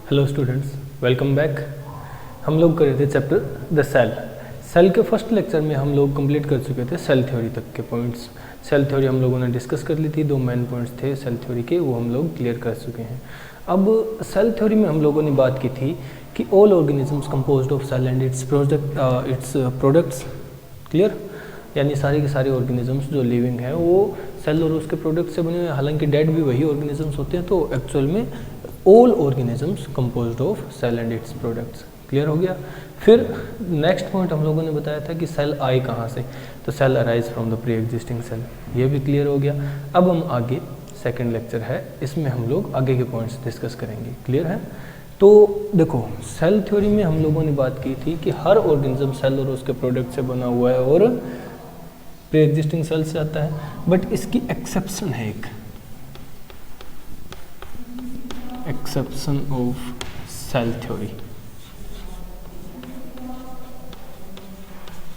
Hello students, welcome back. हम लोग कर रहे थे चैप्टर द सेल। सेल के फर्स्ट लेक्चर में हम लोग कंप्लीट कर चुके थे सेल थ्योरी तक के पॉइंट्स। सेल थ्योरी हम लोगों ने डिस्कस कर ली थी, दो मेन पॉइंट्स थे सेल थ्योरी के, वो हम लोग क्लियर कर चुके हैं। अब सेल थ्योरी में हम लोगों ने बात की थी कि all organisms composed of cell and its products, clear, यानी सारे के सारे ऑर्गेनिजम्स जो लिविंग है वो सेल और उसके प्रोडक्ट से बने हुए हैं। हालांकि डेड भी वही ऑर्गेनिजम्स होते हैं, तो एक्चुअल में all organisms composed of cell and its products. Clear हो गया। फिर नेक्स्ट पॉइंट हम लोगों ने बताया था कि सेल आए कहाँ से, तो cell arise from the pre existing cell, ये भी क्लियर हो गया। अब हम आगे सेकेंड लेक्चर है, इसमें हम लोग आगे के पॉइंट्स डिस्कस करेंगे। क्लियर है। तो देखो, सेल थ्योरी में हम लोगों ने बात की थी कि हर ऑर्गेनिज्म सेल और उसके प्रोडक्ट से बना हुआ है और प्री एग्जिस्टिंग सेल से आता है, बट इसकी एक्सेप्शन है एक, exception of cell theory.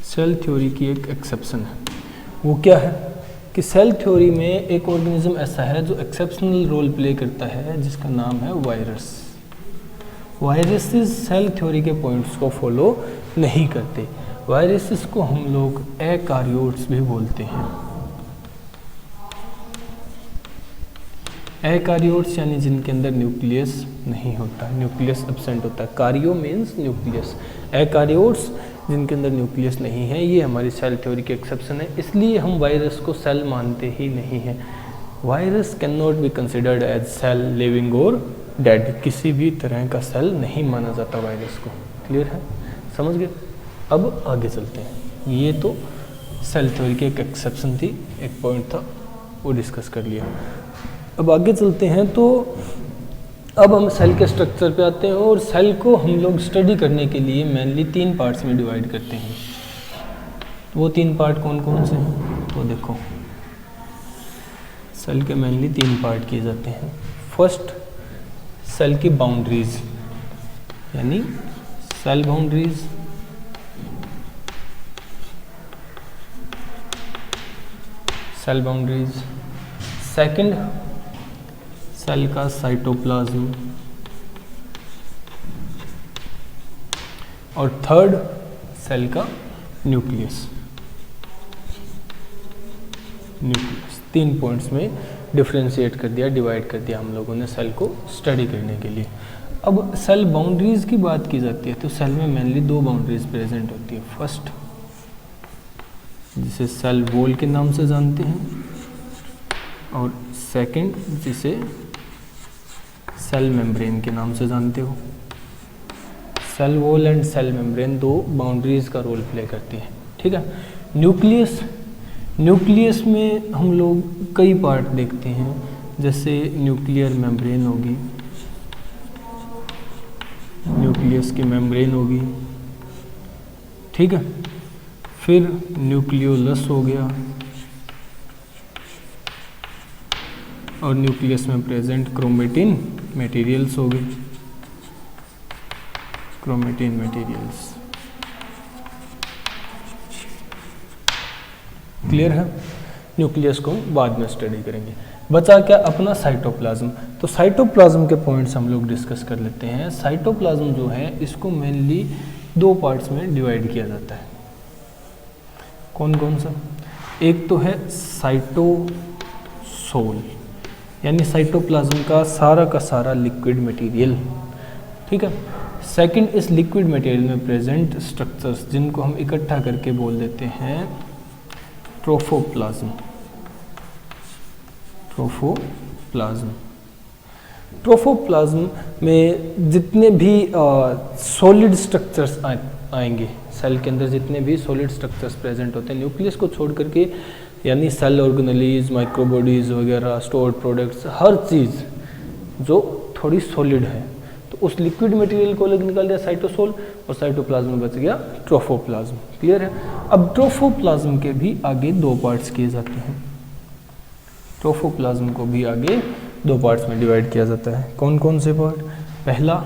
Cell theory की एक एक्सेप्शन है, वो क्या है कि सेल थ्योरी में एक ऑर्गेनिज्म ऐसा है जो एक्सेप्शनल रोल प्ले करता है, जिसका नाम है वायरस। वायरसेस सेल थ्योरी के पॉइंट्स को फॉलो नहीं करते। वायरसेस को हम लोग एकार्योट्स भी बोलते हैं। एकार्योट्स यानी जिनके अंदर न्यूक्लियस नहीं होता, न्यूक्लियस एब्सेंट होता है। कार्यो मीन्स न्यूक्लियस, एकार्योट्स जिनके अंदर न्यूक्लियस नहीं है, ये हमारी सेल थ्योरी की एक्सेप्शन है। इसलिए हम वायरस को सेल मानते ही नहीं हैं। Virus can not be considered as cell, living और डेड। किसी भी तरह का सेल नहीं माना जाता वायरस को। क्लियर है, समझ गए। अब आगे चलते हैं। ये तो सेल थ्योरी की एक एक्सेप्शन थी, एक पॉइंट था, वो डिस्कस कर लिया। अब आगे चलते हैं। तो अब हम सेल के स्ट्रक्चर पे आते हैं, और सेल को हम लोग स्टडी करने के लिए मेनली 3 पार्ट्स में डिवाइड करते हैं। वो 3 पार्ट कौन कौन से हैं, तो देखो, सेल के मेनली 3 पार्ट किए जाते हैं। फर्स्ट, सेल की बाउंड्रीज, यानी cell boundaries. Cell boundaries. Second, cell का साइटोप्लाज्म। और थर्ड, सेल का न्यूक्लियस। न्यूक्लियस 3 पॉइंट्स में डिफरेंशिएट कर दिया, डिवाइड कर दिया हम लोगों ने सेल को स्टडी करने के लिए। अब सेल बाउंड्रीज की बात की जाती है, तो सेल में मेनली 2 बाउंड्रीज प्रेजेंट होती है। फर्स्ट, जिसे सेल वॉल के नाम से जानते हैं, और सेकंड, जिसे सेल मेम्ब्रेन के नाम से जानते हो। Cell wall and cell membrane 2 boundaries का रोल प्ले करती है। ठीक है। न्यूक्लियस, न्यूक्लियस में हम लोग कई पार्ट देखते हैं, जैसे न्यूक्लियर मेम्ब्रेन होगी, न्यूक्लियस की मेम्ब्रेन होगी, ठीक है। फिर न्यूक्लियोलस हो गया, और न्यूक्लियस में प्रेजेंट क्रोमेटिन मटेरियल्स हो गए, क्रोमेटिन मटेरियल्स। क्लियर है। न्यूक्लियस को बाद में स्टडी करेंगे। बचा क्या अपना साइटोप्लाज्म। तो साइटोप्लाज्म के पॉइंट्स हम लोग डिस्कस कर लेते हैं। साइटोप्लाज्म जो है, इसको मेनली 2 पार्ट्स में डिवाइड किया जाता है। कौन कौन सा? एक तो है साइटोसोल, यानी साइटोप्लाज्म का सारा लिक्विड मटेरियल, ठीक है। सेकंड, इस लिक्विड मटेरियल में प्रेजेंट स्ट्रक्चर्स, जिनको हम इकट्ठा करके बोल देते हैं ट्रोफोप्लाज्म। ट्रोफोप्लाज्म, ट्रोफोप्लाज्म में जितने भी सॉलिड स्ट्रक्चर्स आएंगे, सेल के अंदर जितने भी सॉलिड स्ट्रक्चर्स प्रेजेंट होते हैं न्यूक्लियस को छोड़ करके, यानी सेल ऑर्गेनेलीज, माइक्रोबॉडीज वगैरह, स्टोर्ड प्रोडक्ट्स, हर चीज़ जो थोड़ी सॉलिड है, तो उस लिक्विड मटेरियल को अलग निकाल दिया साइटोसोल, और साइटोप्लाज्म बच गया ट्रोफोप्लाज्म। क्लियर है। अब ट्रोफोप्लाज्म के भी आगे 2 पार्ट्स किए जाते हैं। ट्रोफोप्लाज्म को भी आगे 2 पार्ट्स में डिवाइड किया जाता है। कौन कौन से पार्ट? पहला,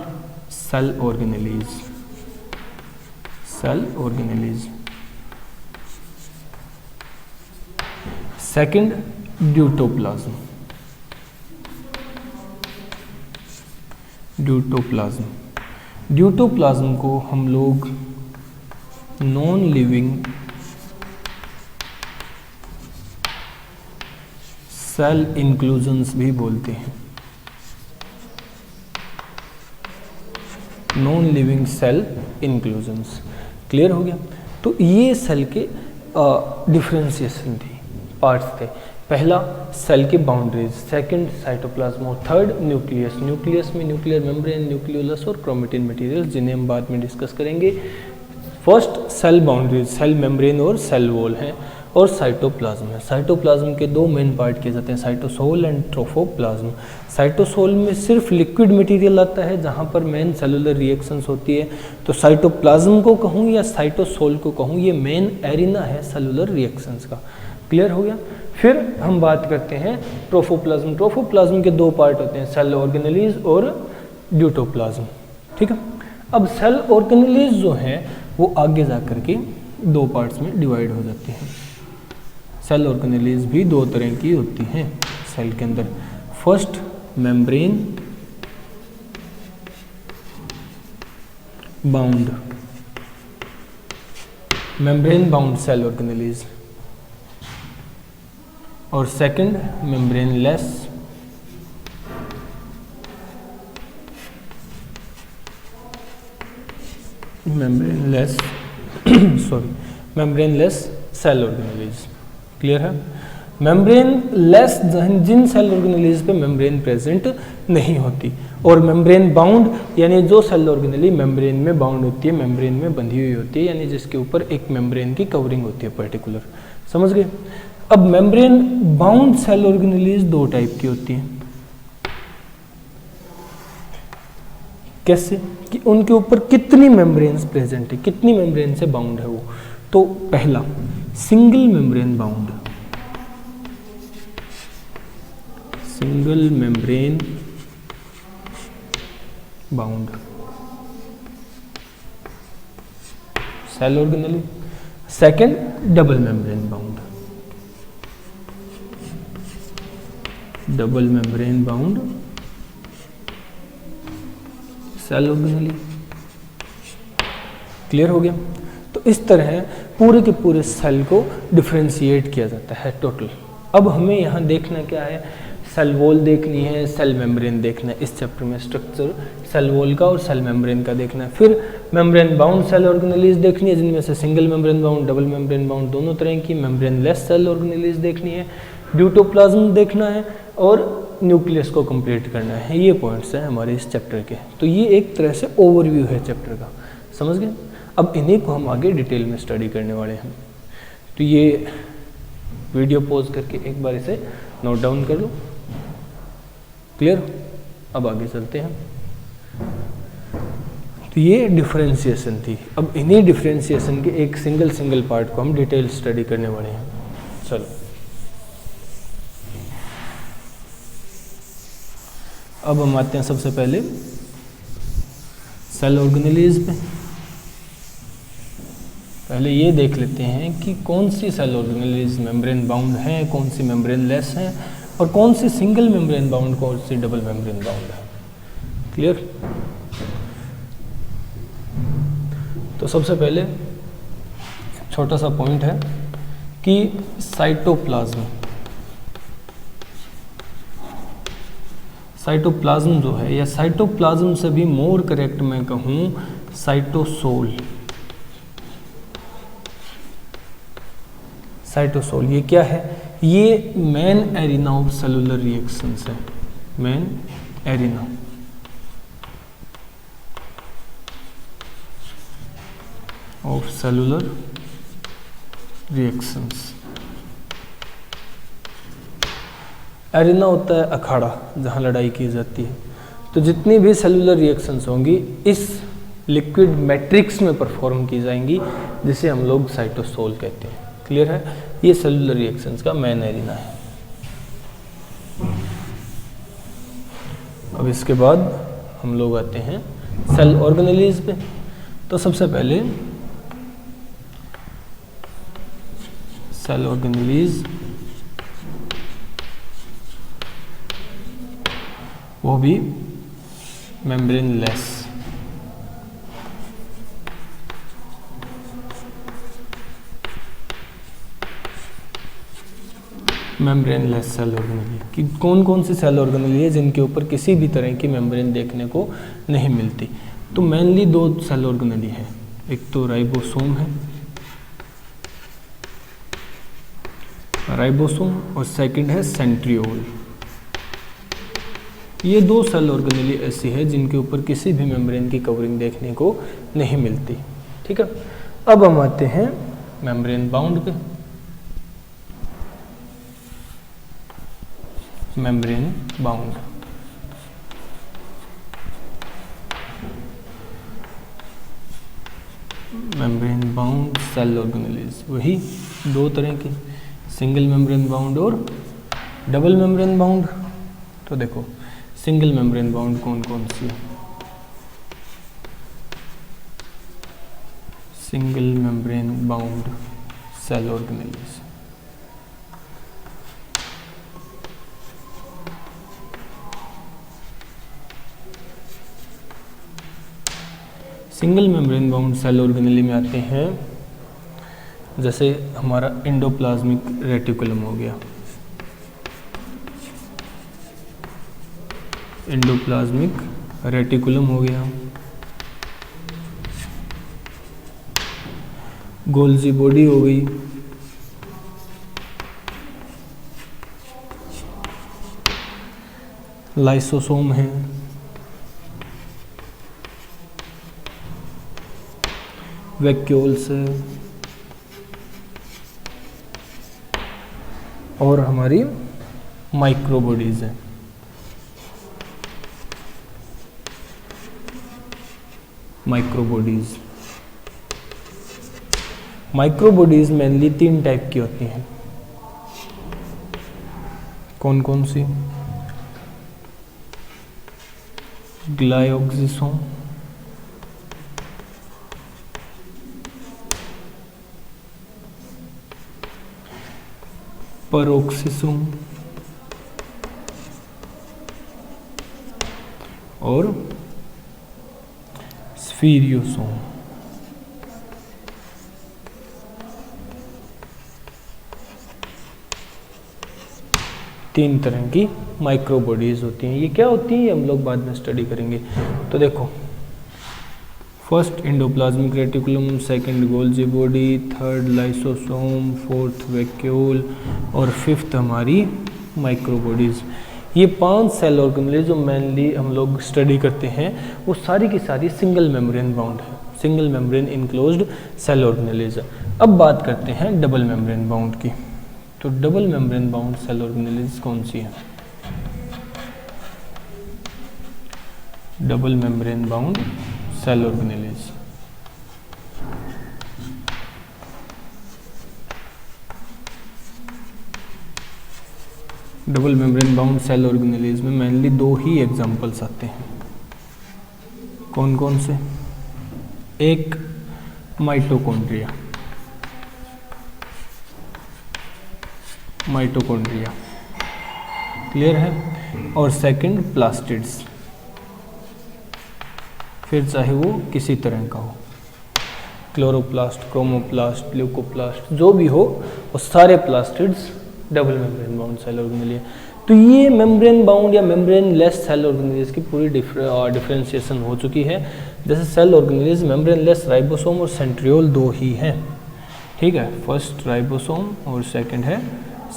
cell organelles, cell organelles. Second, deutoplasm, deutoplasm. Deutoplasm को हम लोग नॉन लिविंग सेल इंक्लूजन्स भी बोलते हैं। Non living cell inclusions. Clear हो गया? तो ये सेल के डिफ्रेंशिएशन थी, पार्ट्स थे। पहला सेल की बाउंड्रीज, सेकंड साइटोप्लाज्म और थर्ड न्यूक्लियस। न्यूक्लियस में न्यूक्लियर मेम्ब्रेन, न्यूक्लियोलस और क्रोमेटिन मटेरियल, जिन्हें हम बाद में डिस्कस करेंगे। First cell boundaries, cell membrane और सेल वॉल हैं, और साइटोप्लाज्म है। साइटोप्लाज्म के दो मेन पार्ट किए जाते हैं, साइटोसोल एंड ट्रोफोप्लाज्म। साइटोसोल में सिर्फ लिक्विड मटेरियल आता है जहाँ पर मेन सेलुलर रिएक्शंस होती है। तो साइटोप्लाज्म को कहूँ या साइटोसोल को कहूँ, ये मेन एरिना है सेलुलर रिएक्शंस का। क्लियर हो गया? फिर हम बात करते हैं ट्रोफोप्लाज्म। ट्रोफोप्लाज्म के दो पार्ट होते हैं, सेल ऑर्गेनेलीज और ड्यूटोप्लाज्म। ठीक है? अब सेल ऑर्गेनेलीज जो हैं वो आगे जा कर के दो पार्ट्स में डिवाइड हो जाती हैं। सेल ऑर्गेनेलीज भी दो तरह की होती हैं सेल के अंदर। First membrane bound, membrane bound cell organelles, और second membrane less membrane less cell organelles. Clear है? मेम्ब्रेन लेस जिन सेल ऑर्गेनेलीज पे मेम्ब्रेन प्रेजेंट नहीं होती, और मेम्ब्रेन बाउंड यानी जो सेल ऑर्गेनेली मेम्ब्रेन में बाउंड होती है, मेम्ब्रेन में बंधी हुई होती है, यानी जिसके ऊपर एक मेम्ब्रेन की कवरिंग होती है पर्टिकुलर। समझ गए? अब मेम्ब्रेन बाउंड सेल ऑर्गेनेलीज दो टाइप की होती हैं। कैसे? कि उनके ऊपर कितनी मेम्ब्रेन्स प्रेजेंट है, कितनी मेम्ब्रेन से बाउंड है वो। तो पहला single membrane bound, single membrane bound cell organelle. Second double membrane bound, double membrane bound cell organelle. Clear हो गया? तो इस तरह पूरे के पूरे सेल को डिफ्रेंशिएट किया जाता है टोटल। अब हमें यहाँ देखना क्या है, सेल वॉल देखनी है, सेल मेम्ब्रेन देखना है। इस चैप्टर में स्ट्रक्चर सेल वॉल का और सेल मेम्ब्रेन का देखना है। फिर मेम्ब्रेन बाउंड सेल ऑर्गेनेलीज देखनी है, जिनमें से single membrane bound, double membrane bound दोनों तरह की। मेम्ब्रेन लेस सेल ऑर्गेनेलीज देखनी है, ड्यूटोप्लाज्म देखना है, और न्यूक्लियस को कंप्लीट करना है। ये पॉइंट्स हैं हमारे इस चैप्टर के। तो ये एक तरह से ओवरव्यू है चैप्टर का। समझ गए? अब इन्हीं को हम आगे डिटेल में स्टडी करने वाले हैं। तो ये वीडियो पॉज करके एक बार इसे नोट डाउन कर लो। क्लियर? अब आगे चलते हैं। तो ये डिफरेंशिएशन थी। अब इन्हीं डिफरेंशिएशन के एक सिंगल पार्ट को हम डिटेल स्टडी करने वाले हैं। चलो अब हम आते हैं सबसे पहले सेल ऑर्गेनेलीज पे। पहले ये देख लेते हैं कि कौन सी सेल ऑर्गेनेलीज मेम्ब्रेन बाउंड हैं, कौन सी मेम्ब्रेन लेस हैं, और कौन सी सिंगल मेम्ब्रेन बाउंड, कौन सी डबल मेम्ब्रेन बाउंड है। क्लियर? तो सबसे पहले छोटा सा पॉइंट है कि साइटोप्लाज्म, साइटोप्लाज्म जो है, या साइटोप्लाज्म से भी मोर करेक्ट मैं कहूँ साइटोसोल। साइटोसोल ये क्या है? ये main arena of cellular reactions है, main arena of cellular reactions. Arena होता है अखाड़ा जहाँ लड़ाई की जाती है। तो जितनी भी सेलुलर रिएक्शंस होंगी इस लिक्विड मैट्रिक्स में परफॉर्म की जाएंगी, जिसे हम लोग साइटोसोल कहते हैं। क्लियर है? ये सेलुलर रिएक्शंस का मेन एरिना है। अब इसके बाद हम लोग आते हैं सेल ऑर्गेनेलीज पे। तो सबसे पहले सेल ऑर्गेनेलीज, वो भी membrane less, membrane less cell organelle कि कौन कौन सी सेल ऑर्गेनेली है जिनके ऊपर किसी भी तरह की मेम्ब्रेन देखने को नहीं मिलती। तो मेनली दो सेल ऑर्गेनेली है, एक तो राइबोसोम है, राइबोसोम, और सेकंड है सेंट्रियोल। ये दो सेल ऑर्गेनेली ऐसी है जिनके ऊपर किसी भी मेम्ब्रेन की कवरिंग देखने को नहीं मिलती। ठीक है, अब हम आते हैं मेम्ब्रेन बाउंड पे। Membrane bound, membrane bound cell organelles वही दो तरह की, सिंगल मेम्ब्रेन बाउंड और डबल मेम्ब्रेन बाउंड। तो देखो सिंगल मेम्ब्रेन बाउंड कौन कौन सी है? Single membrane bound cell organelles, single membrane bound cell organelle में आते हैं जैसे हमारा एंडोप्लाज्मिक रेटिकुलम हो गया, एंडोप्लाज्मिक रेटिकुलम हो गया, गोल्जी बॉडी हो गई, लाइसोसोम है, वैक्यूल्स है, और हमारी माइक्रोबॉडीज है। माइक्रोबॉडीज, माइक्रोबॉडीज मेनली तीन टाइप की होती हैं। कौन कौन सी? ग्लायोक्सिसोम, पेरोक्सिसोम और स्फीरियोसोम। तीन तरह की माइक्रोबॉडीज होती हैं। ये क्या होती हैं हम लोग बाद में स्टडी करेंगे। तो देखो, first endoplasmic reticulum, second Golgi body, third lysosome, fourth vacuole और फिफ्थ हमारी माइक्रोबॉडीज। ये 5 सेल ऑर्गेनेली जो मेनली हम लोग स्टडी करते हैं वो सारी की सारी सिंगल मेम्ब्रेन बाउंड है, single membrane enclosed cell organelles. अब बात करते हैं डबल मेम्ब्रेन बाउंड की। तो double membrane bound cell organelles कौन सी है? Double membrane bound cell organelles, double membrane bound cell organelles में मेनली दो ही एग्जांपल्स आते हैं। कौन कौन से? एक माइटोकॉन्ड्रिया, माइटोकॉन्ड्रिया क्लियर है, और सेकंड प्लास्टिड्स, फिर चाहे वो किसी तरह का हो, क्लोरोप्लास्ट, क्रोमोप्लास्ट, ल्यूकोप्लास्ट, जो भी हो वो सारे plastids double membrane bound cell organelle है। तो ये मेम्ब्रेन बाउंड या मेम्ब्रेन लेस सेल ऑर्गेनेलीज की पूरी डिफरेंशिएशन हो चुकी है। जैसे cell organelles membrane less ribosome और सेंट्रियोल दो ही हैं, ठीक है, फर्स्ट राइबोसोम और सेकंड है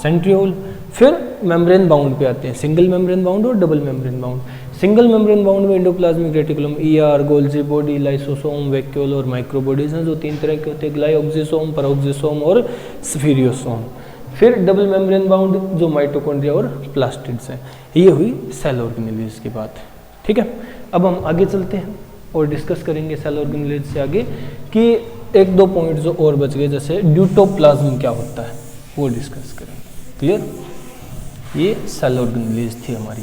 सेंट्रियोल। फिर मेम्ब्रेन बाउंड पे आते हैं, सिंगल मेम्ब्रेन बाउंड और double membrane bound. Single membrane bound में endoplasmic reticulum, ER, Golgi body, lysosome, vacuole और माइक्रोबॉडीज हैं जो तीन तरह के होते हैं, ग्लायोक्सिसोम, पेरोक्सिसोम और स्फीरियोसोम। फिर डबल मेम्ब्रेन बाउंड जो माइटोकॉन्ड्रिया और प्लास्टिड्स हैं। ये हुई सेल ऑर्गेनेलीज की बात, ठीक है। अब हम आगे चलते हैं और डिस्कस करेंगे सेल ऑर्गेनेलीज से आगे कि एक दो पॉइंट जो और बच गए, जैसे ड्यूटोप्लाज्म क्या होता है वो डिस्कस करेंगे। क्लियर? ये सेल ऑर्गेनेलीज थी हमारी।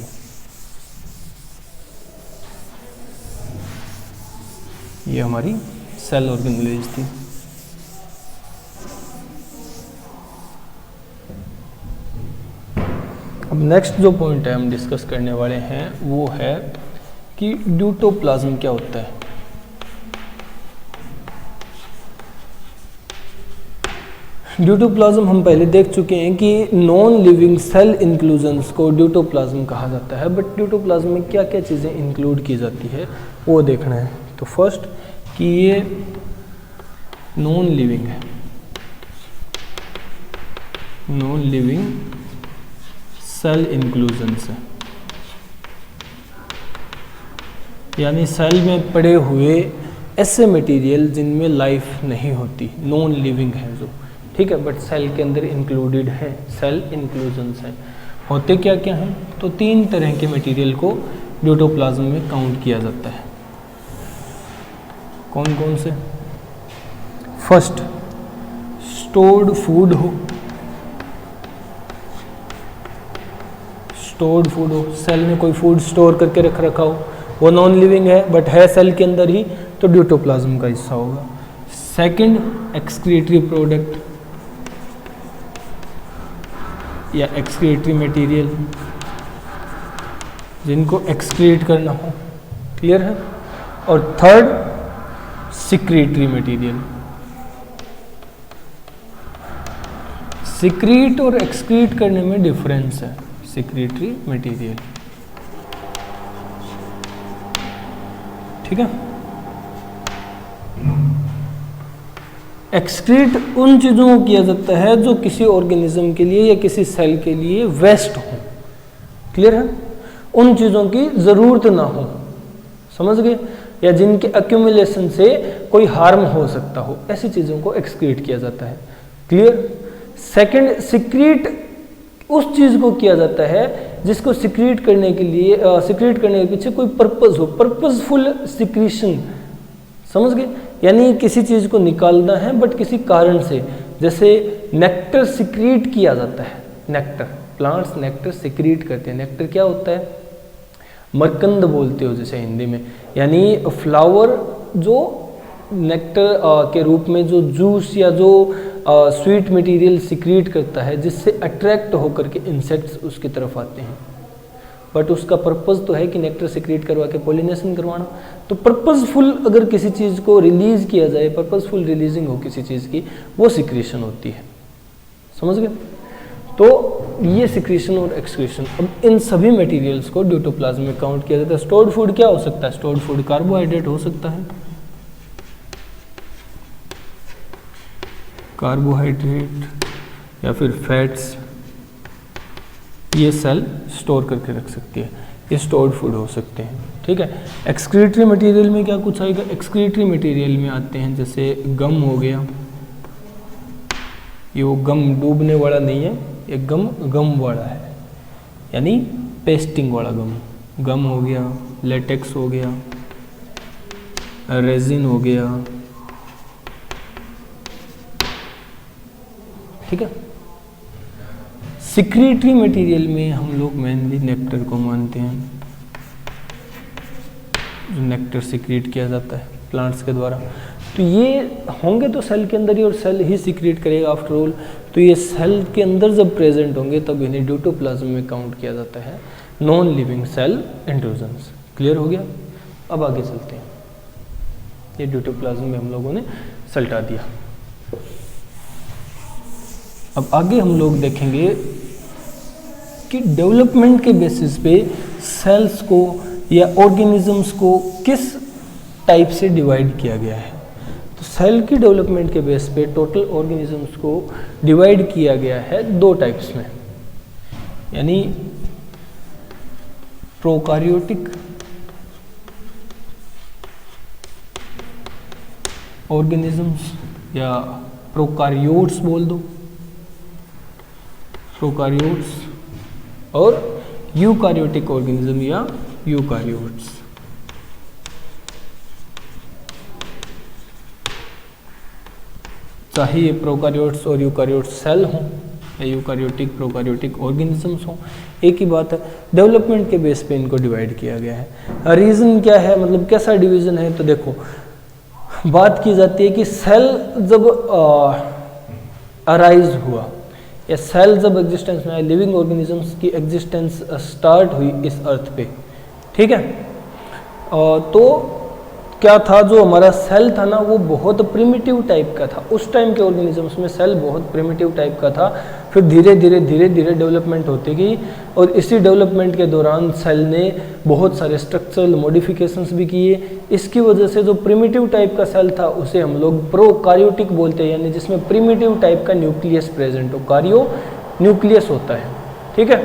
ये हमारी सेल ऑर्गेनेलीज थी। अब नेक्स्ट जो पॉइंट है हम डिस्कस करने वाले हैं वो है कि ड्यूटोप्लाज्म क्या होता है। ड्यूटोप्लाज्म हम पहले देख चुके हैं कि नॉन लिविंग सेल इंक्लूजन्स को ड्यूटोप्लाज्म कहा जाता है, बट ड्यूटोप्लाज्म में क्या क्या चीज़ें इंक्लूड की जाती है वो देखना है। तो फर्स्ट कि ये नॉन लिविंग है, नॉन लिविंग सेल इंक्लूजन्स है, यानी सेल में पड़े हुए ऐसे मटेरियल जिनमें लाइफ नहीं होती, नॉन लिविंग है जो, ठीक है, बट सेल के अंदर इंक्लूडेड है, सेल इंक्लूजन्स है। होते क्या क्या हैं, तो 3 तरह के मटेरियल को ड्यूटोप्लाज्म में काउंट किया जाता है। कौन कौन से? फर्स्ट, स्टोर्ड फूड हो, स्टोर्ड फूड हो, सेल में कोई फूड स्टोर करके रखा हो, वो नॉन लिविंग है बट है सेल के अंदर ही, तो ड्यूटोप्लाज्म का हिस्सा होगा। सेकंड, एक्सक्रीटरी प्रोडक्ट या एक्सक्रीटरी मटेरियल, जिनको एक्सक्रीट करना हो, क्लियर है। और थर्ड, सिक्रीटरी मटेरियल। सिक्रीट और एक्सक्रीट करने में डिफरेंस है, सिक्रीटरी मटेरियल, ठीक है। एक्सक्रीट उन चीज़ों को किया जाता है जो किसी ऑर्गेनिज्म के लिए या किसी सेल के लिए वेस्ट हो, क्लियर है, उन चीज़ों की ज़रूरत ना हो, समझ गए, या जिनके एक्यूमुलेशन से कोई हार्म हो सकता हो, ऐसी चीज़ों को एक्सक्रीट किया जाता है, क्लियर। सेकंड, सिक्रीट उस चीज़ को किया जाता है जिसको सिक्रीट करने के लिए सिक्रीट करने के पीछे कोई पर्पस हो, पर्पसफुल सिक्रीशन, समझ गए, यानी किसी चीज़ को निकालना है बट किसी कारण से, जैसे नेक्टर सिक्रीट किया जाता है, नेक्टर, प्लांट्स नेक्टर सिक्रीट करते हैं। नेक्टर क्या होता है? मरकंद बोलते हो जैसे हिंदी में, यानी फ्लावर जो नेक्टर के रूप में जो जूस या जो स्वीट मटेरियल सिक्रीट करता है, जिससे अट्रैक्ट होकर के इंसेक्ट्स उसकी तरफ आते हैं, बट उसका पर्पस तो है कि नेक्टर सिक्रीट करवा के पॉलिनेशन करवाना। तो पर्पसफुल अगर किसी चीज़ को रिलीज किया जाए, पर्पसफुल रिलीजिंग हो किसी चीज़ की, वो सिक्रीशन होती है, समझ गए। तो ये सिक्रीशन और एक्सक्रीशन, अब इन सभी मटेरियल्स को ड्यूटोप्लाज्म में काउंट किया जाता है। स्टोर्ड फूड क्या हो सकता है? स्टोर्ड फूड कार्बोहाइड्रेट हो सकता है, कार्बोहाइड्रेट या फिर फैट्स, ये सेल स्टोर करके रख सकती है, ये स्टोर्ड फूड हो सकते हैं, ठीक है। एक्सक्रीटरी मटेरियल में क्या कुछ आएगा? एक्सक्रीटरी मटेरियल में आते हैं जैसे गम हो गया, ये वो गम डूबने वाला नहीं है, ये गम गम वाला है, यानी पेस्टिंग वाला गम, गम हो गया, लेटेक्स हो गया, रेजिन हो गया, ठीक है। सिक्रीटरी मटेरियल में हम लोग मेनली नेक्टर को मानते हैं, जो नेक्टर सिक्रीट किया जाता है प्लांट्स के द्वारा। तो ये होंगे तो सेल के अंदर ही, और सेल ही सिक्रीट करेगा आफ्टर ऑल, तो ये सेल के अंदर जब प्रेजेंट होंगे तब इन्हें ड्यूटोप्लाज्म में काउंट किया जाता है, non living cell intrusions. Clear हो गया? अब आगे चलते हैं, ये ड्यूटोप्लाज्म में हम लोगों ने सल्टा दिया। अब आगे हम लोग देखेंगे कि डेवलपमेंट के बेसिस पे सेल्स को या ऑर्गेनिजम्स को किस टाइप से डिवाइड किया गया है। तो सेल की डेवलपमेंट के बेस पे टोटल ऑर्गेनिजम्स को डिवाइड किया गया है 2 टाइप्स में, यानी प्रोकार्योटिक ऑर्गेनिजम्स या प्रोकार्योट्स बोल दो, प्रोकार्योट्स, और यूकार्योटिक ऑर्गेनिज्म या यूकार्योट्स। चाहे ये प्रोकार्योट्स और यूकार्योट्स सेल हों या यूकार्योटिक प्रोकार्योटिक ऑर्गेनिजम्स हों, एक ही बात है, डेवलपमेंट के बेस पे इनको डिवाइड किया गया है। रीज़न क्या है, मतलब कैसा डिवीज़न है? तो देखो, बात की जाती है कि सेल जब अराइज हुआ या सेल जब एग्जिस्टेंस में आए, लिविंग ऑर्गेनिजम्स की एग्जिस्टेंस स्टार्ट हुई इस अर्थ पे, ठीक है, तो क्या था, जो हमारा सेल था ना वो बहुत प्रिमिटिव टाइप का था। उस टाइम के ऑर्गेनिजम्स में सेल बहुत प्रिमिटिव टाइप का था। फिर धीरे धीरे डेवलपमेंट होती गई और इसी डेवलपमेंट के दौरान सेल ने बहुत सारे स्ट्रक्चरल मॉडिफिकेशंस भी किए। इसकी वजह से जो प्रिमिटिव टाइप का सेल था उसे हम लोग प्रोकार्योटिक बोलते हैं, यानी जिसमें प्रिमिटिव टाइप का न्यूक्लियस प्रेजेंट हो। कार्यो न्यूक्लियस होता है, ठीक है,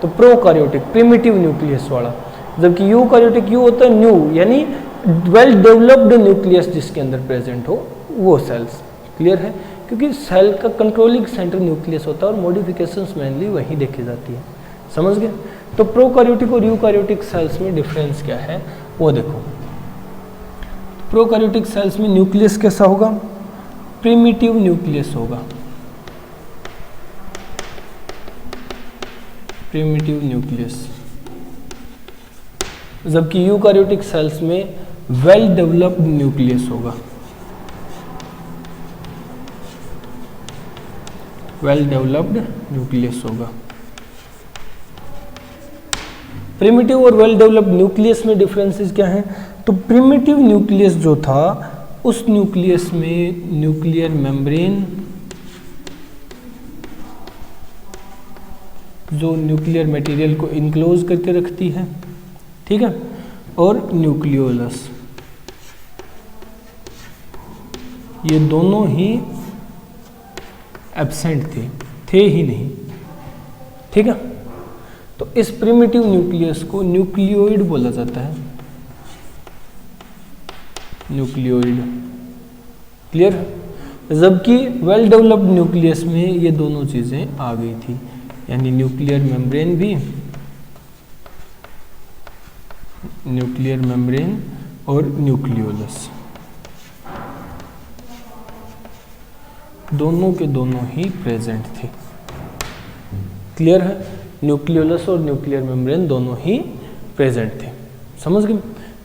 तो प्रोकार्योटिक प्रिमिटिव न्यूक्लियस वाला, जबकि यूकार्योटिक यू होता है न्यू, यानी वेल डेवलप्ड न्यूक्लियस जिसके अंदर प्रेजेंट हो वो सेल्स। क्लियर है, क्योंकि सेल का कंट्रोलिंग सेंटर न्यूक्लियस होता है और मॉडिफिकेशंस मेनली वहीं देखी जाती है। समझ गए? तो प्रोकार्योटिक और यूकार्योटिक सेल्स में डिफरेंस क्या है वो देखो। प्रोकार्योटिक सेल्स में न्यूक्लियस कैसा होगा? प्रिमिटिव न्यूक्लियस होगा, प्रिमिटिव न्यूक्लियस, जबकि यूकार्योटिक सेल्स में वेल डेवलप्ड न्यूक्लियस होगा, वेल डेवलप्ड न्यूक्लियस होगा। प्रिमिटिव और वेल डेवलप्ड न्यूक्लियस में डिफरेंसेस क्या हैं? तो प्रिमिटिव न्यूक्लियस जो था उस न्यूक्लियस में न्यूक्लियर मेम्ब्रेन, जो न्यूक्लियर मटेरियल को इनक्लोज करके रखती है, ठीक है, और न्यूक्लियोलस, ये दोनों ही एब्सेंट थे ही नहीं, ठीक है। तो इस प्रिमिटिव न्यूक्लियस को न्यूक्लियोइड बोला जाता है, न्यूक्लियोइड। क्लियर? जबकि वेल डेवलप्ड न्यूक्लियस में ये दोनों चीजें आ गई थी, यानी न्यूक्लियर मेम्ब्रेन भी, न्यूक्लियर मेम्ब्रेन और न्यूक्लियोलस, दोनों के दोनों ही प्रेजेंट थे। क्लियर है? न्यूक्लियोलस और न्यूक्लियर मेम्ब्रेन दोनों ही प्रेजेंट थे। समझ गए?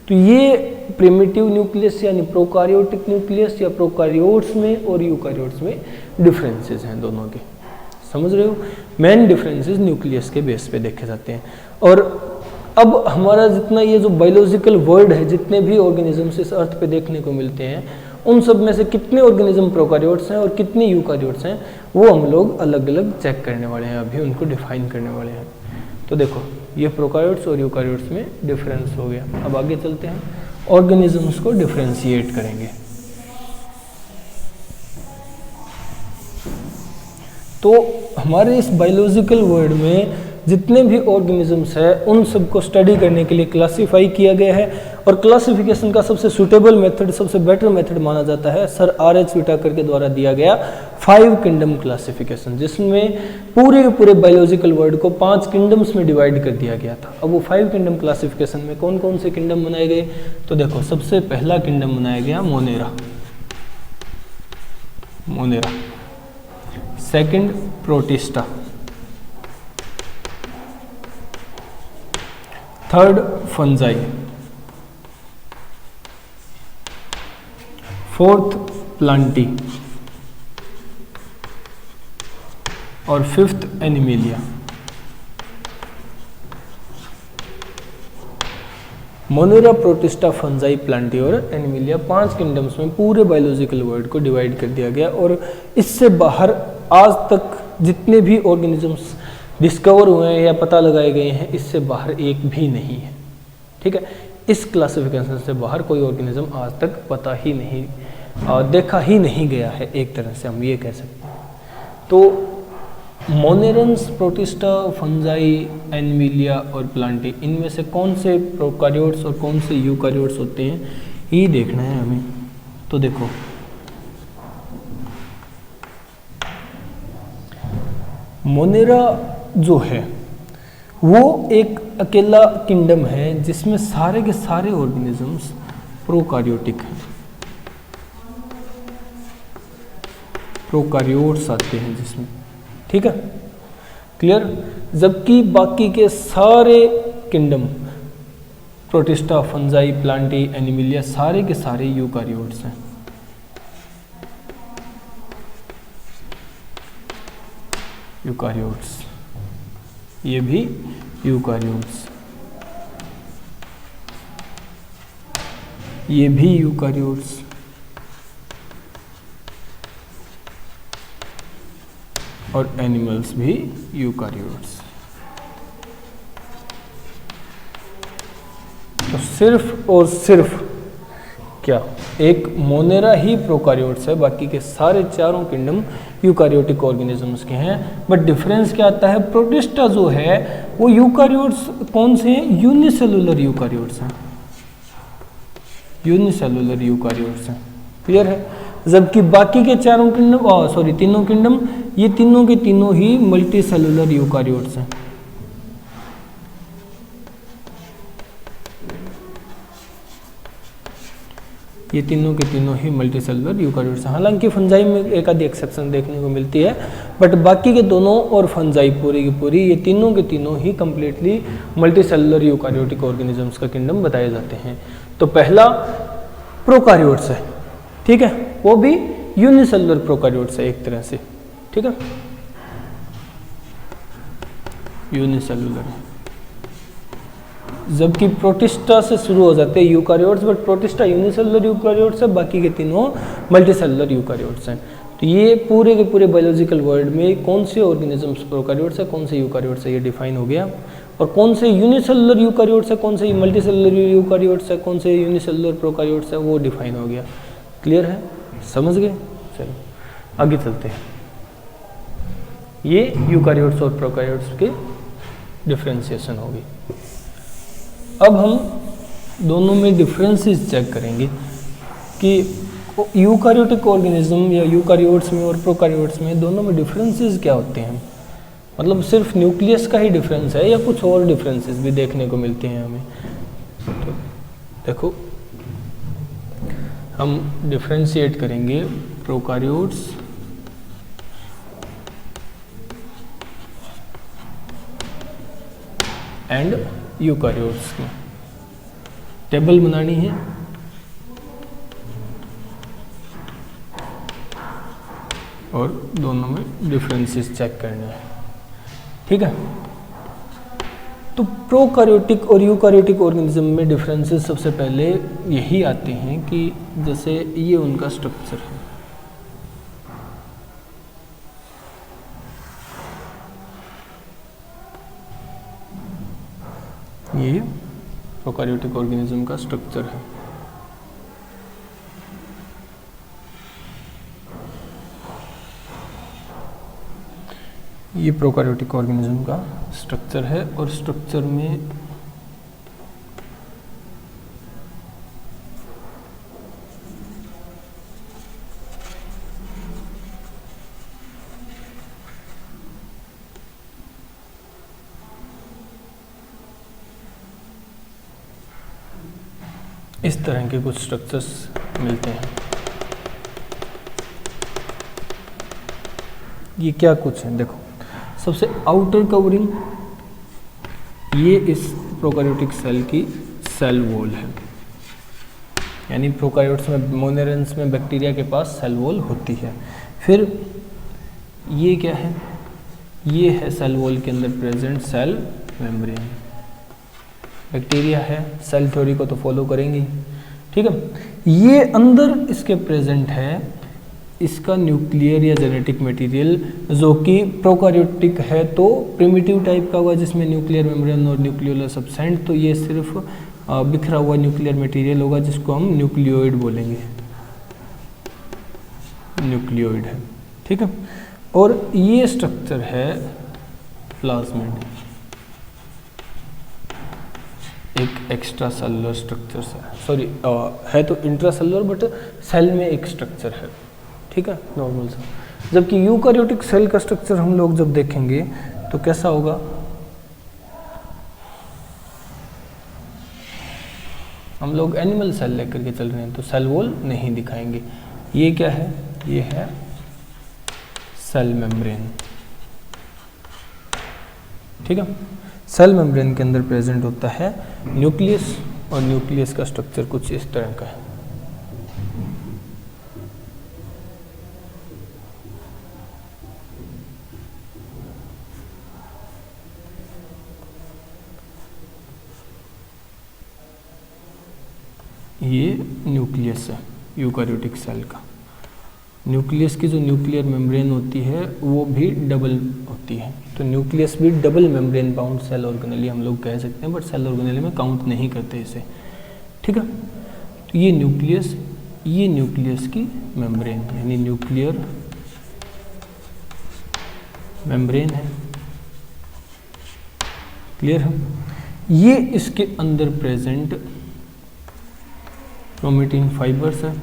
तो ये प्रिमिटिव न्यूक्लियस यानी प्रोकार्योटिक न्यूक्लियस या प्रोकार्योट्स में और यूकार्योट्स में डिफरेंसेस हैं दोनों के। समझ रहे हो? मेन डिफरेंसेस न्यूक्लियस के बेस पे देखे जाते हैं। और अब हमारा जितना ये जो बायोलॉजिकल वर्ल्ड है, जितने भी ऑर्गेनिजम्स इस अर्थ पे देखने को मिलते हैं, उन सब में से कितने ऑर्गेनिज्म प्रोकार्योट्स हैं और कितने यूकार्योट्स हैं, वो हम लोग अलग अलग चेक करने वाले हैं, अभी उनको डिफाइन करने वाले हैं। तो देखो, ये प्रोकार्योट्स और यूकार्योट्स में डिफरेंस हो गया। अब आगे चलते हैं, ऑर्गेनिजम्स को डिफरेंशिएट करेंगे। तो हमारे इस बायोलॉजिकल वर्ल्ड में जितने भी ऑर्गेनिजम्स हैं उन सबको स्टडी करने के लिए क्लासिफाई किया गया है, और क्लासिफिकेशन का सबसे सूटेबल मेथड, सबसे बेटर मेथड माना जाता है सर R.H. व्हिटेकर के द्वारा दिया गया 5 किंगडम क्लासिफिकेशन, जिसमें पूरे के पूरे बायोलॉजिकल वर्ल्ड को 5 किंगडम्स में डिवाइड कर दिया गया था। अब वो 5 किंगडम क्लासिफिकेशन में कौन कौन से किंगडम बनाए गए? तो देखो, सबसे पहला किंगडम बनाया गया monera, monera. Second protista, third fungi, fourth plantae और fifth animalia. Monera, protista, fungi, plantae और एनिमिलिया 5 किंगडम्स में पूरे बायोलॉजिकल वर्ल्ड को डिवाइड कर दिया गया, और इससे बाहर आज तक जितने भी ऑर्गेनिजम्स डिस्कवर हुए हैं या पता लगाए गए हैं, इससे बाहर एक भी नहीं है। ठीक है, इस क्लासिफिकेशन से बाहर कोई ऑर्गेनिज्म आज तक पता ही नहीं, देखा ही नहीं गया है, एक तरह से हम ये कह सकते हैं। तो मोनेरन्स, प्रोटिस्टा, फंजाई, एनिमिलिया और प्लांटी, इनमें से कौन से प्रोकार्योट्स और कौन से यूकार्योट्स होते हैं, ये देखना है हमें। तो देखो, मोनेरा जो है वो एक अकेला किंगडम है जिसमें सारे के सारे ऑर्गेनिजम्स प्रोकार्योटिक हैं, प्रोकार्योट्स आते हैं जिसमें। ठीक है, क्लियर? जबकि बाकी के सारे kingdom, protista, fungi, Plantae, Animalia, सारे के सारे यूकार्योट्स हैं। यूकार्योट्स, ये भी यूकार्योट्स। ये भी यूकारियोट्स, और एनिमल्स भी यूकारियोट्स। तो सिर्फ और सिर्फ क्या एक मोनेरा ही प्रोकारियोट्स है, बाकी के सारे चारों किंगडम यूकारियोटिक ऑर्गेनिजम्स के हैं। बट डिफरेंस क्या आता है, प्रोटिस्टा जो है वो यूकारियोट्स कौन से हैं, यूनिसेलुलर यूकारियोट्स हैं, यूनिसेलुलर यूकारियोट्स हैं। क्लियर है। जबकि बाकी के चारों किंगडम तीनों किंगडम, ये तीनों के तीनों ही मल्टी सेलुलर यूकारियोट्स हैं। ये तीनों के तीनों ही मल्टी सेलुलर यूकारियोट्स हैं। हालांकि फंजाई में एक आधी एक्सेप्शन देखने को मिलती है, बट बाकी के दोनों और फंजाई पूरी की पूरी ये तीनों के तीनों ही completely multi cellular eukaryotic organisms का किंगडम बताए जाते हैं। तो पहला प्रोकारियोट्स है, ठीक है, वो भी यूनिसेलुलर प्रोकारियोट्स है एक तरह से, ठीक है, यूनिसेलुलर। जबकि प्रोटिस्टा से शुरू हो जाते हैं eukaryotes, but protista unicellular eukaryotes है, बाकी के तीनों मल्टीसेलुलर यूकारियोट्स हैं। तो ये पूरे के पूरे बायोलॉजिकल वर्ल्ड में कौन से ऑर्गेनिजम्स प्रोकारियोट्स है, कौन से यूकारियोट्स है, ये डिफाइन हो गया। और कौन से यूनिसेलुलर यूकारियोट्स है, कौन से मल्टीसेलुलर यूकारियोट्स है, कौन से यूनिसेलुलर प्रोकारियोट्स है, वो डिफाइन हो गया। क्लियर है, समझ गए। चलो आगे चलते हैं। ये यूकारियोट्स और प्रोकारियोट्स के डिफ्रेंसिएशन होगी। अब हम दोनों में डिफरेंसेस चेक करेंगे कि यूकारियोटिक ऑर्गेनिज्म या यूकारियोट्स में और प्रोकारियोट्स में दोनों में डिफरेंसेस क्या होते हैं। मतलब सिर्फ न्यूक्लियस का ही डिफरेंस है या कुछ और डिफरेंसेस भी देखने को मिलते हैं हमें। तो देखो हम डिफरेंशिएट करेंगे प्रोकारियोट्स एंड यूकारियोट्स में। टेबल बनानी है, और दोनों में डिफरेंसेस चेक करने हैं, ठीक है। तो प्रोकारियोटिक और यूकारियोटिक ऑर्गेनिज्म में डिफरेंसेस सबसे पहले यही आते हैं कि जैसे ये उनका स्ट्रक्चर है, ये प्रोकारियोटिक ऑर्गेनिज्म का स्ट्रक्चर है। ये प्रोकारियोटिक ऑर्गेनिज्म का स्ट्रक्चर है, और स्ट्रक्चर में इस तरह के कुछ स्ट्रक्चर्स मिलते हैं। ये क्या कुछ है, देखो सबसे आउटर कवरिंग ये इस प्रोकारियोटिक सेल की सेल वॉल है, यानी प्रोकारियोट्स में, मोनेरेंस में बैक्टीरिया के पास सेल वॉल होती है। फिर ये क्या है, ये है सेल वॉल के अंदर प्रेजेंट सेल मेम्ब्रेन। बैक्टीरिया है, सेल थ्योरी को तो फॉलो करेंगे, ठीक है। ये अंदर इसके प्रेजेंट है इसका न्यूक्लियर या जेनेटिक मटेरियल, जो कि प्रोकारियोटिक है तो प्रिमिटिव टाइप का हुआ, जिसमें न्यूक्लियर मेम्ब्रेन और न्यूक्लियोलस सब्सटेंट, तो ये सिर्फ बिखरा हुआ न्यूक्लियर मटेरियल होगा, जिसको हम न्यूक्लियोइड बोलेंगे, न्यूक्लियोइड है, ठीक है। और ये स्ट्रक्चर है प्लाज्मिड, एक एक्स्ट्रा सेलुलर स्ट्रक्चर है तो इंट्रा सेलुलर, बट सेल में एक स्ट्रक्चर है, ठीक है, नॉर्मल सा। जबकि यूकारियोटिक सेल का स्ट्रक्चर हम लोग जब देखेंगे तो कैसा होगा, हम लोग एनिमल सेल लेकर के चल रहे हैं तो सेल वॉल नहीं दिखाएंगे। ये क्या है, ये है सेल मेम्ब्रेन, ठीक है। सेल मेम्ब्रेन के अंदर प्रेजेंट होता है न्यूक्लियस, और न्यूक्लियस का स्ट्रक्चर कुछ इस तरह का है। ये न्यूक्लियस है यूकैरियोटिक सेल का। न्यूक्लियस की जो न्यूक्लियर मेम्ब्रेन होती है वो भी डबल होती है, तो न्यूक्लियस भी double membrane bound cell organelle हम लोग कह सकते हैं, बट सेल ऑर्गेनेली में काउंट नहीं करते इसे, ठीक है। तो ये न्यूक्लियस की मेम्ब्रेन यानी न्यूक्लियर मेम्ब्रेन है, क्लियर है। ये इसके अंदर प्रेजेंट क्रोमेटिन फाइबर्स है,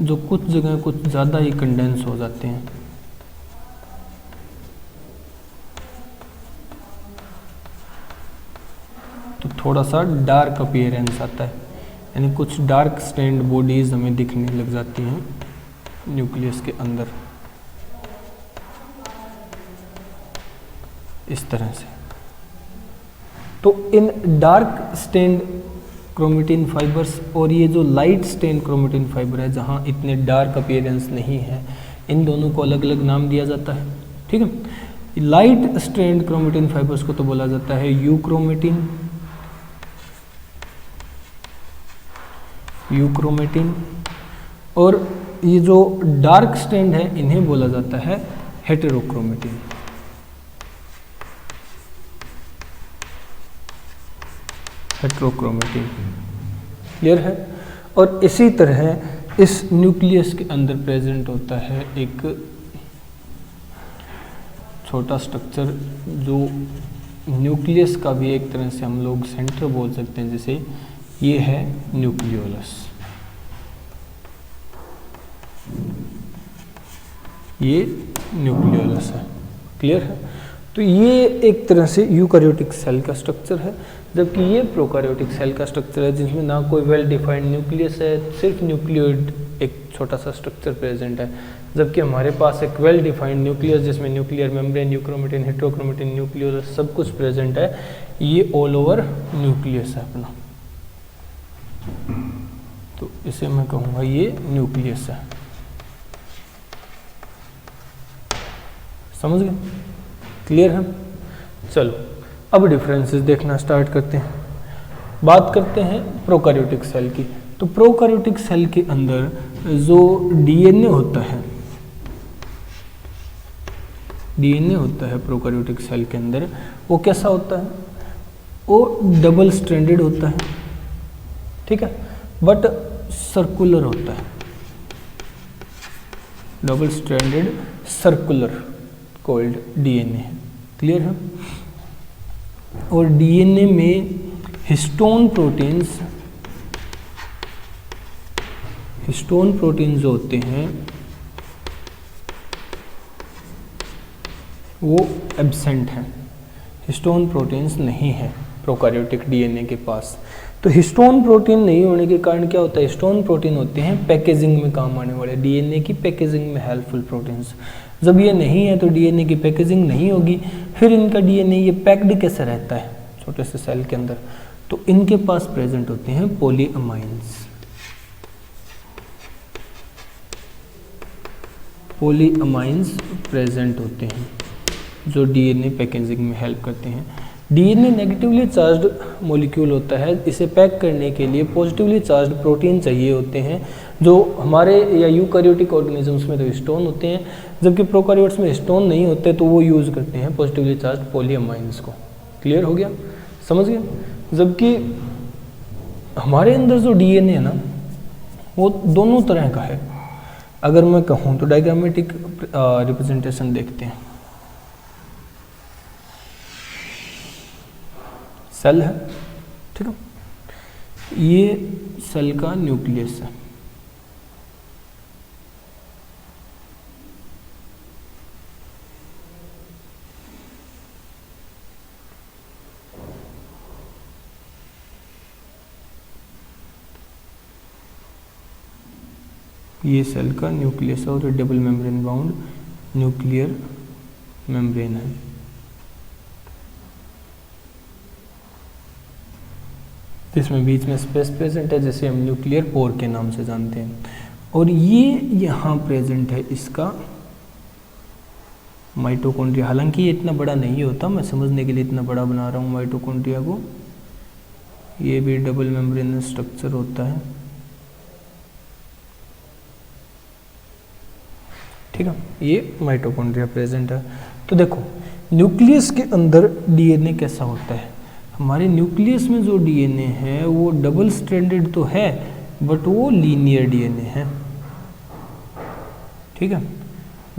जो कुछ जगह कुछ ज़्यादा ही कंडेंस हो जाते हैं। तो थोड़ा सा डार्क अपीयरेंस आता है, यानी कुछ डार्क स्टेन्ड बॉडीज हमें दिखने लग जाती हैं न्यूक्लियस के अंदर, इस तरह से। तो इन डार्क स्टेन्ड क्रोमेटिन फाइबर्स और ये जो लाइट स्टेन्ड क्रोमेटिन फाइबर है, जहाँ इतने डार्क अपीयरेंस नहीं है, इन दोनों को अलग अलग नाम दिया जाता है, ठीक है। लाइट स्टेन्ड क्रोमेटिन फाइबर्स को तो बोला जाता है यूक्रोमेटिन, और ये जो डार्क स्टेन्ड है इन्हें बोला जाता है हेटेरोक्रोमेटिन। हेटेरोक्रोमेटिन, क्लियर है। और इसी तरह इस न्यूक्लियस के अंदर प्रेजेंट होता है एक छोटा स्ट्रक्चर, जो न्यूक्लियस का भी एक तरह से हम लोग सेंटर बोल सकते हैं, जैसे ये है न्यूक्लियोलस, ये न्यूक्लियोलस है, क्लियर है। तो ये एक तरह से यूकैरियोटिक सेल का स्ट्रक्चर है, जबकि ये प्रोकैरियोटिक सेल का स्ट्रक्चर है, जिसमें ना कोई वेल डिफाइंड न्यूक्लियस है, सिर्फ न्यूक्लियोइड एक छोटा सा स्ट्रक्चर प्रेजेंट है। जबकि हमारे पास एक वेल डिफाइंड न्यूक्लियस जिसमें न्यूक्लियर मेम्ब्रेन, यूक्रोमेटिन, हेटेरोक्रोमेटिन, न्यूक्लियोलस सब कुछ प्रेजेंट है। ये ऑल ओवर न्यूक्लियस है अपना, तो इसे मैं कहूँगा ये न्यूक्लियस है, समझ गए, क्लियर है। चलो अब डिफरेंसेस देखना स्टार्ट करते हैं। बात करते हैं प्रोकैरियोटिक सेल की। तो प्रोकैरियोटिक सेल के अंदर जो डीएनए होता है, प्रोकैरियोटिक सेल के अंदर वो कैसा होता है, वो डबल स्ट्रैंडेड होता है, ठीक है, बट सर्कुलर होता है, double stranded circular called DNA, clear है। और डीएनए में हिस्टोन प्रोटीन जो होते हैं वो एब्सेंट हैं, हिस्टोन प्रोटीन्स नहीं है प्रोकैरियोटिक डीएनए के पास। तो हिस्टोन प्रोटीन नहीं होने के कारण क्या होता है, हिस्टोन प्रोटीन होते हैं पैकेजिंग में काम आने वाले, डीएनए की पैकेजिंग में हेल्पफुल प्रोटीन्स। जब ये नहीं है तो डीएनए की पैकेजिंग नहीं होगी, फिर इनका डीएनए ये पैक्ड कैसे रहता है छोटे से सेल के अंदर, तो इनके पास प्रेजेंट होते हैं पॉलीअमाइंस। पॉलीअमाइंस प्रेजेंट होते हैं जो डीएनए पैकेजिंग में हेल्प करते हैं। डीएनए नेगेटिवली चार्ज्ड मॉलिक्यूल होता है, इसे पैक करने के लिए पॉजिटिवली चार्ज्ड प्रोटीन चाहिए होते हैं, जो हमारे या यूकैरियोटिक ऑर्गेनिजम्स में तो हिस्टोन होते हैं, जबकि प्रोकैरियोट्स में हिस्टोन नहीं होते, तो वो यूज़ करते हैं पॉजिटिवली चार्ज्ड पॉलीअमाइंस को। क्लियर हो गया, समझ गए। जबकि हमारे अंदर जो डीएनए है ना, वो दोनों तरह का है। अगर मैं कहूँ तो डायग्रामेटिक रिप्रेजेंटेशन देखते हैं। सेल है, ठीक है, ये सेल का न्यूक्लियस है, ये सेल का न्यूक्लियस है और double membrane bound nuclear membrane है। इसमें बीच में स्पेस प्रेजेंट है, जिसे हम न्यूक्लियर पोर के नाम से जानते हैं। और ये यहाँ प्रेजेंट है इसका माइटोकॉन्ड्रिया। हालांकि ये इतना बड़ा नहीं होता, मैं समझने के लिए इतना बड़ा बना रहा हूँ माइटोकॉन्ड्रिया को। ये भी डबल मेम्ब्रेनस स्ट्रक्चर होता है, ठीक है। ये माइटोकॉन्ड्रिया प्रेजेंट है। तो देखो न्यूक्लियस के अंदर डीएनए कैसा होता है। हमारे न्यूक्लियस में जो डीएनए है वो डबल स्ट्रैंडेड तो है बट वो लीनियर डीएनए है, ठीक है।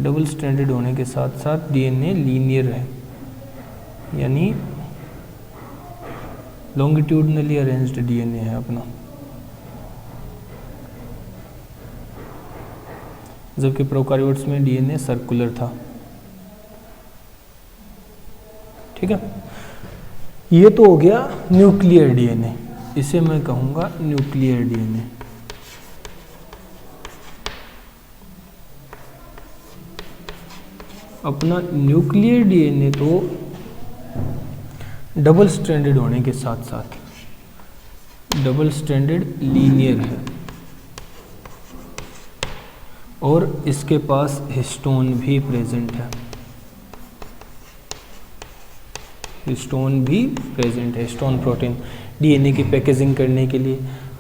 डबल स्ट्रैंडेड होने के साथ साथ डीएनए लीनियर है, यानी लॉन्गिट्यूडनली अरेंज्ड डीएनए है अपना। जबकि प्रोकैरियोट्स में डीएनए सर्कुलर था, ठीक है। ये तो हो गया न्यूक्लियर डीएनए, इसे मैं कहूंगा न्यूक्लियर डीएनए। अपना न्यूक्लियर डीएनए तो डबल स्ट्रैंडेड होने के साथ साथ डबल स्ट्रैंडेड लीनियर है और इसके पास हिस्टोन भी प्रेजेंट है, हिस्टोन भी प्रेजेंट है, हिस्टोन प्रोटीन डीएनए की पैकेजिंग करने के लिए।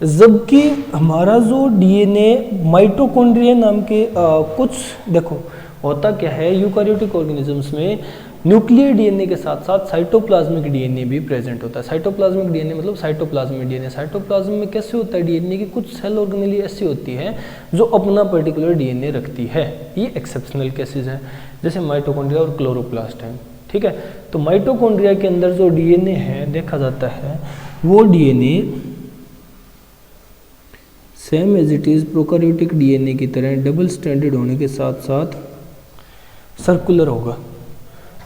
जबकि हमारा जो डीएनए माइटोकॉन्ड्रिया नाम के कुछ देखो होता क्या है, यूकारियोटिक ऑर्गेनिजम्स में न्यूक्लियर डीएनए के साथ साथ साइटोप्लाज्मिक डीएनए भी प्रेजेंट होता है। साइटोप्लाज्मिक डीएनए मतलब साइटोप्लाज्मिक डीएनए। साइटोप्लाज्म में कैसे होता है डीएनए की कुछ सेल ऑर्गेनेली ऐसी होती है जो अपना पर्टिकुलर डीएनए रखती है। ये एक्सेप्शनल केसेस हैं, जैसे माइटोकॉन्ड्रिया और क्लोरोप्लास्ट हैं, ठीक है। तो माइटोकॉन्ड्रिया के अंदर जो डीएनए है देखा जाता है वो DNA same as it is prokaryotic DNA की तरह डबल स्ट्रैंडेड होने के साथ साथ सर्कुलर होगा।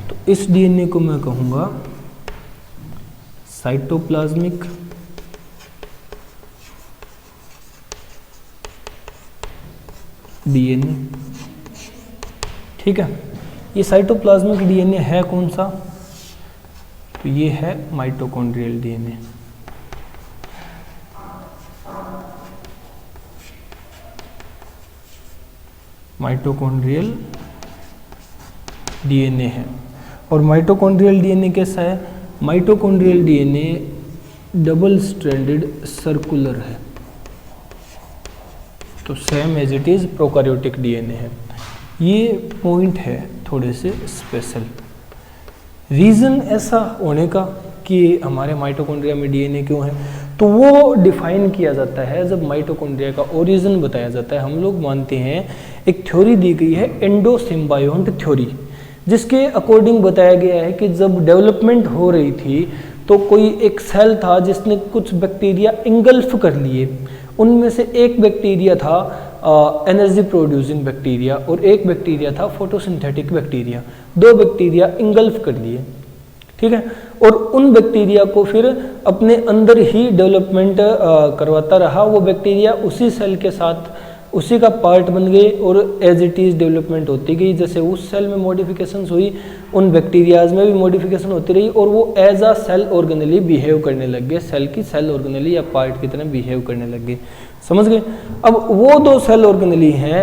तो इस डीएनए को मैं कहूंगा साइटोप्लाज्मिक डीएनए, ठीक है। ये साइटोप्लाज्मिक डीएनए है कौन सा, तो ये है माइटोकॉन्ड्रियल डीएनए। माइटोकॉन्ड्रियल डीएनए है। और माइटोकॉन्ड्रियल डीएनए कैसा है, mitochondrial DNA double stranded circular है, तो same as it is prokaryotic DNA है। ये पॉइंट है थोड़े से स्पेशल। रीज़न ऐसा होने का कि हमारे माइटोकॉन्ड्रिया में डीएनए क्यों है, तो वो डिफाइन किया जाता है जब माइटोकॉन्ड्रिया का ओरिजिन बताया जाता है। हम लोग मानते हैं एक थ्योरी दी गई है एंडोसिम्बायोंट थ्योरी, जिसके अकॉर्डिंग बताया गया है कि जब डेवलपमेंट हो रही थी तो कोई एक सेल था जिसने कुछ बैक्टीरिया इंगल्फ कर लिए। उनमें से एक बैक्टीरिया था एनर्जी प्रोड्यूसिंग बैक्टीरिया और एक बैक्टीरिया था फोटोसिंथेटिक बैक्टीरिया। दो बैक्टीरिया इंगल्फ कर लिए, ठीक है। और उन बैक्टीरिया को फिर अपने अंदर ही डेवलपमेंट करवाता रहा। वो बैक्टीरिया उसी सेल के साथ उसी का पार्ट बन गए और एज इट इज़ डेवलपमेंट होती गई। जैसे उस सेल में मॉडिफिकेशंस हुई, उन बैक्टीरियाज में भी मॉडिफिकेशन होती रही और वो as a cell organelle behave करने लग गए, सेल की सेल ऑर्गेनली या पार्ट की तरह बिहेव करने लग गए। समझ गए। अब वो दो सेल ऑर्गेनली हैं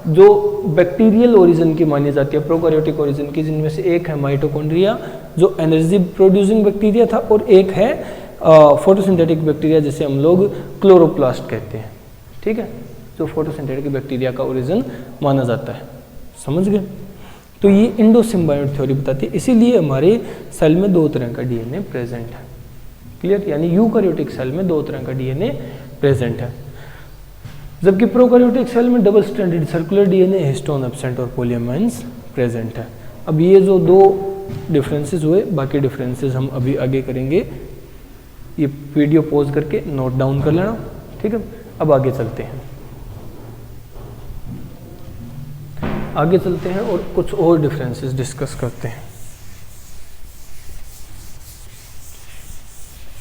जो बैक्टीरियल ओरिजिन की मानी जाती है, प्रोकैरियोटिक ओरिजिन की, जिनमें से एक है माइटोकॉन्ड्रिया जो एनर्जी प्रोड्यूसिंग बैक्टीरिया था और एक है फोटोसिंथेटिक बैक्टीरिया जिसे हम लोग क्लोरोप्लास्ट कहते हैं, ठीक है, जो फोटोसिंथेटिक बैक्टीरिया का ओरिजिन माना जाता है। समझ गए। तो ये एंडोसिम्बायोट थ्योरी बताती है। इसीलिए हमारे सेल में दो तरह का डीएनए प्रेजेंट है। क्लियर, यानी यूकैरियोटिक सेल में दो तरह का डीएनए प्रेजेंट है, जबकि प्रोकैरियोटिक सेल में double stranded circular DNA, histone absent और पॉलीअमाइन्स प्रेजेंट है। अब ये जो दो डिफरेंसेस हुए, बाकी डिफरेंसेस हम अभी आगे करेंगे। ये वीडियो पॉज करके नोट डाउन कर लेना, ठीक है। अब आगे चलते हैं, आगे चलते हैं और कुछ और डिफरेंसेस डिस्कस करते हैं।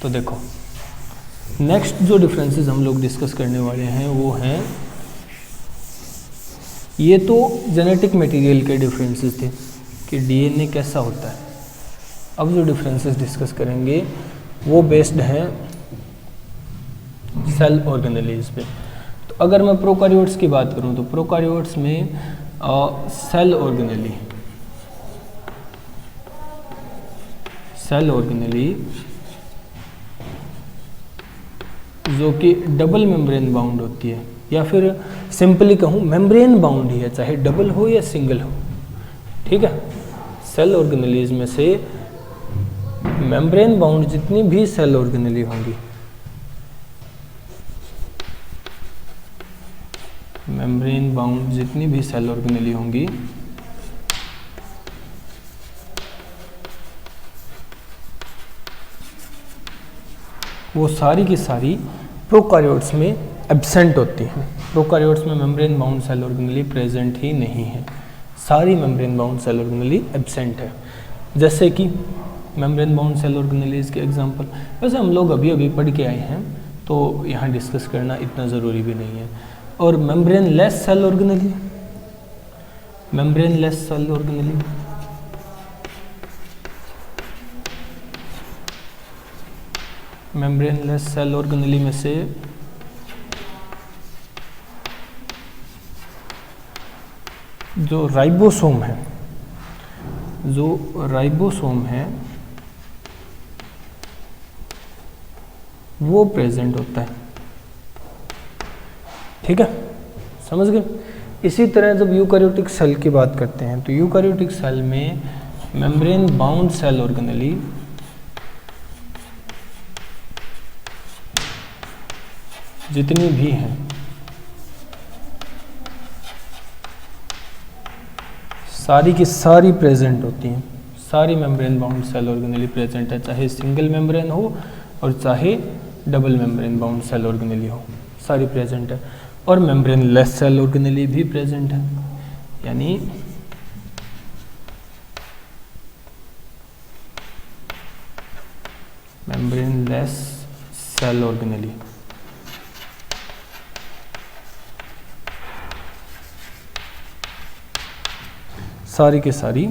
तो देखो नेक्स्ट जो डिफरेंसेस हम लोग डिस्कस करने वाले हैं वो हैं, ये तो जेनेटिक मटेरियल के डिफरेंसेस थे कि डीएनए कैसा होता है। अब जो डिफरेंसेस डिस्कस करेंगे वो बेस्ड हैं सेल ऑर्गेनेलीज पे। तो अगर मैं प्रोकैरियोट्स की बात करूं तो प्रोकैरियोट्स में सेल ऑर्गेनेली जो कि डबल मेम्ब्रेन बाउंड होती है, या फिर सिंपली कहूँ मेम्ब्रेन बाउंड ही है, चाहे डबल हो या सिंगल हो। ठीक है, सेल ऑर्गेनेलीज में से मेम्ब्रेन बाउंड जितनी भी सेल ऑर्गेनेली होंगी, मेम्ब्रेन बाउंड जितनी भी सेल ऑर्गेनेली होंगी वो सारी की सारी प्रोकार्योट्स में एब्सेंट होती हैं। प्रोकार्योट्स में membrane bound cell organelle present ही नहीं है, सारी membrane bound cell organelle absent है। जैसे कि मेम्ब्रेन बाउंड सेल ऑर्गेनेलीज के एग्जांपल वैसे हम लोग अभी अभी पढ़ के आए हैं, तो यहाँ डिस्कस करना इतना ज़रूरी भी नहीं है। और membrane less cell organelle, membrane less cell organelle membrane less cell organelle में से जो राइबोसोम है, जो राइबोसोम है वो प्रेजेंट होता है। ठीक है, समझ गए। इसी तरह जब यूकैरियोटिक सेल की बात करते हैं तो यूकैरियोटिक सेल में मेम्ब्रेन बाउंड सेल ऑर्गेनेली जितनी भी हैं सारी की सारी प्रेजेंट होती हैं, सारी membrane bound cell organelle present है, चाहे सिंगल मेम्ब्रेन हो और चाहे double membrane bound cell organelle हो, सारी प्रेजेंट है। और मेम्ब्रेन लेस सेल ऑर्गेनेली भी प्रेजेंट है, यानी मेम्ब्रेन लेस सेल ऑर्गेनेली सारी के सारी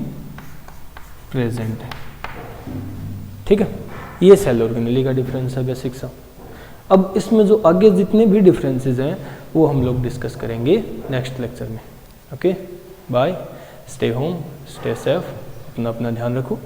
प्रेजेंट है। ठीक है, ये सेल ऑर्गेनेली का डिफरेंस है बेसिक सा। अब इसमें जो आगे जितने भी डिफरेंसेस हैं वो हम लोग डिस्कस करेंगे नेक्स्ट लेक्चर में। Okay, bye, stay home, stay safe, अपना ध्यान रखो।